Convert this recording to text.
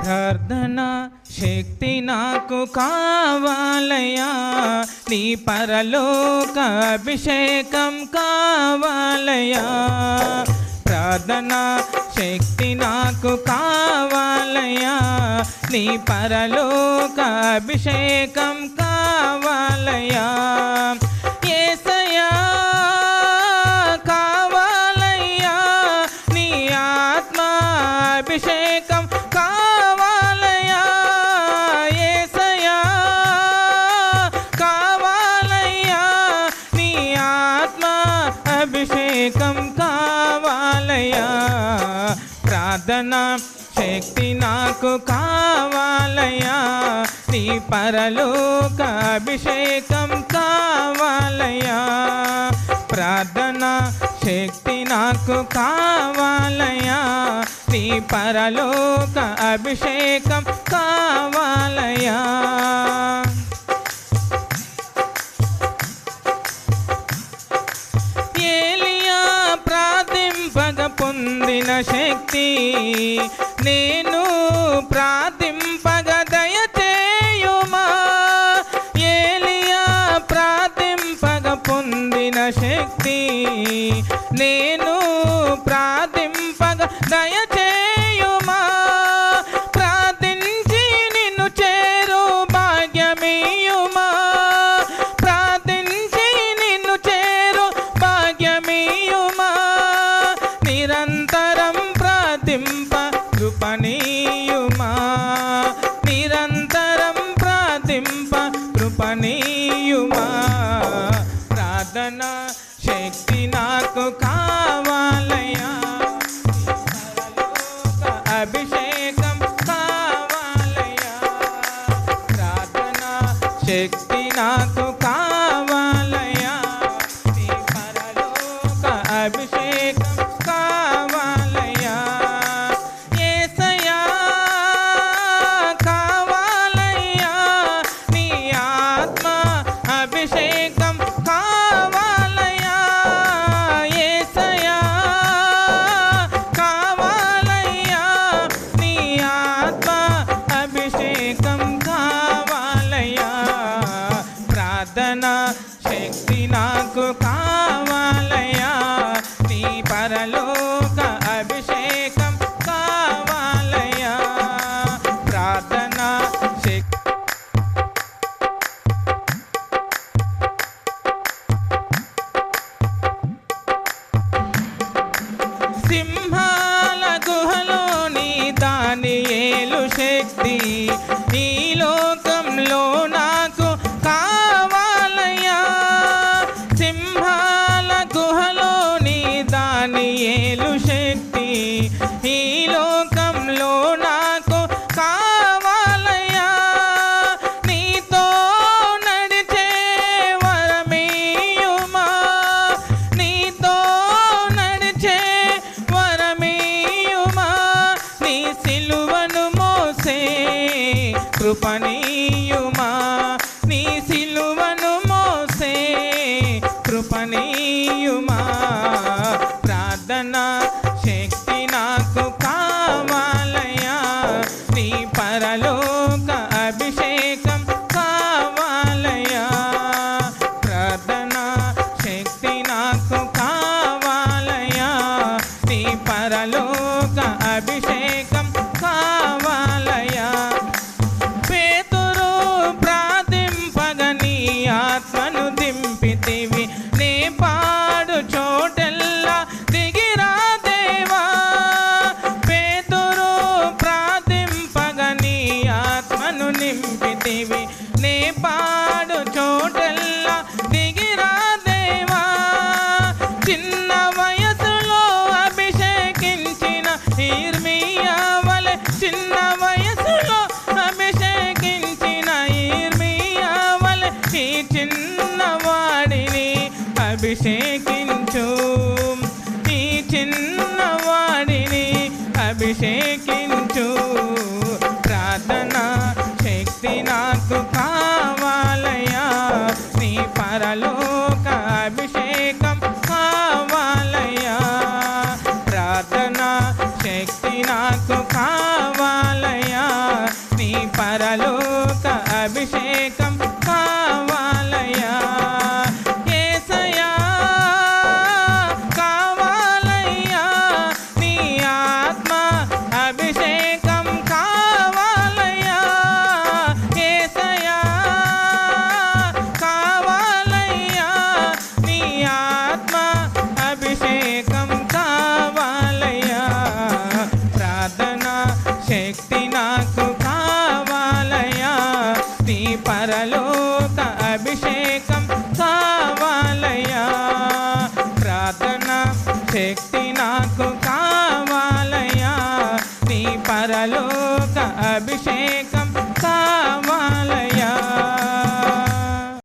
ప్రార్థన శక్తి నాకు కావాలయ్యా, నీ పరలోక అభిషేకం కావాలయ్యా. ప్రార్థన శక్తి నాకు కావాలయ్యా, నీ పరలోక అభిషేకం కావాలయ్యా. యేసయ్యా కావాలయ్యా, నీ ఆత్మ అభిషేకం కావాలయ్యా. యేసయ్యా కావాలయ్యా, నీ ఆత్మ అభిషేకం కావాలయ్యా. ప్రార్థన శక్తి నాకు కావాలయ్యా, నీ పరలోక అభిషేకం కావాలయ్యా. ప్రార్థన శక్తి నాకు కావాలయ్యా, నీ పరలోక అభిషేకం కావాలయ్యా. ఏలియా ప్రార్థింపగ పొందిన శక్తి నేను ప్రార్థింపగ దయచేయుమా. ఏలియా ప్రార్థింపగ పొందిన శక్తి నేను ప్రార్థింపగ దయచేయుమా. ప్రార్థించి నిన్ను చేరు భాగ్యమీయుమా. ప్రార్థించి నిన్ను చేరు భాగ్యమీయుమా. నిరంతరం ప్రార్థింప కృపణీయుమా. నిరంతరం ప్రార్థింప కృపణీయుమా. ప్రార్థన శక్తి నాకు కావాలయ్యా, పరలోక అభిషేకం కావాలయ్యా. ప్రార్థన శక్తి నాకు కావాలయ్యా, నీ పరలోక అభిషేకం కావాలయ్యా. యేసయ్యా కావాలయ్యా, నీ ఆత్మ అభిషేకం కావాలయ్యా. యేసయ్యా కావాలయ్యా, నీ ఆత్మ అభిషేకం కావాలయ్యా. ప్రార్థన శక్తి నాకు కావాలయ్యా, నీ పరలోక అభిషేకం కావాలయ్యా. ప్రార్థన శక్తి సింహాల గుహలోని దానియేలు శక్తి ఈ లోకంలో నాకు కావాలయ్యా. సింహాల గుహలోని దానియేలు శక్తి ఈ లోకంలో నాకు కావాలయ్యా. నీతో నడిచే వరమీయుమా. నీతో నడిచే వరమీయుమా. నీ సిలువను మోసే కృపణీయుమా. నీ సిలువను మోసే కృపణీయుమా. ప్రార్థన శక్తి నాకు కావాలయ్యా, నీ పరలోక అభిషేకం కావాలయ్యా. ప్రార్థన శక్తి నాకు కావాలయ్యా, నీ పరలోక అభిషేకం కావాలయ్యా. పేతురు ప్రార్థింపగ నీ ఆత్మను దింపితివి, నే పాడు చోటెల్లా దిగిరా దేవా. పేతురు ప్రార్థింపగ నీ ఆత్మను నింపితివి, నే పాడు చోటెల్లా దిగిరా దేవా. చిన్న వయసులో అభిషేకించిన ఇర్మియా వలె, చిన్న వయసులో అభిషేకించిన ఇర్మియా వలె ఈ చిన్నవాడిని అభిషేకించు. ఈ చిన్నవాడిని అభిషేకించు. ప్రార్థన శక్తి నాకు కావాలయ్యా, నీ పరలోక అభిషేకం కావాలయ్యా. ప్రార్థన శక్తి నాకు కావాలయ్యా, శక్తి